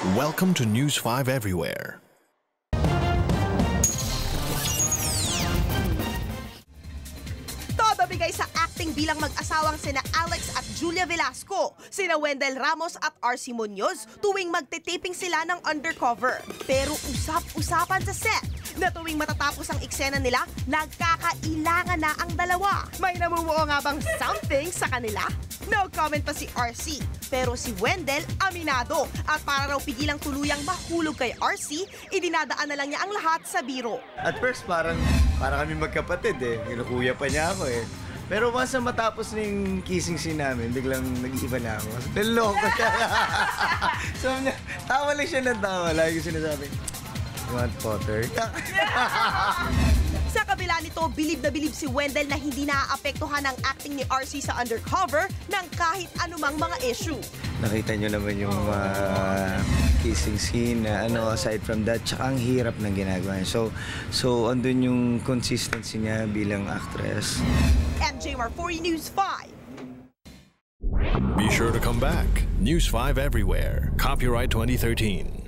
Welcome to News 5 Everywhere. Todo bigay sa acting bilang mag-asawang sina Alex at Julia Velasco, sina Wendell Ramos at RC Munoz tuwing magte-taping sila ng Undercover. Pero usap-usapan sa set na tuwing matatapos ang eksena nila, nagkakailangan na ang dalawa. May namumuo nga bang something sa kanila? No comment pa si RC, pero si Wendell aminado at para raw pigilang tuluyang mahulog kay RC, idinadaan na lang niya ang lahat sa biro. At first para kami magkapatid eh, kinukuya pa niya ako eh. Pero once na matapos na yung kissing scene namin, biglang nag-iiba na ako. Naloko siya. Sabi niya, tawa lang siya ng tawa. Lagi ko sinasabi, you want Potter? Sa kabila nito, bilib na bilib si Wendell na hindi naaapektuhan ang acting ni RC sa Undercover ng kahit anumang mga issue. Nakita niyo naman yung kissing scene na aside from that, tsaka ang hirap ng ginagawa niya. So andun yung consistency niya bilang actress. MJ Marfori, News 5. Be sure to come back. News 5 Everywhere. Copyright 2013.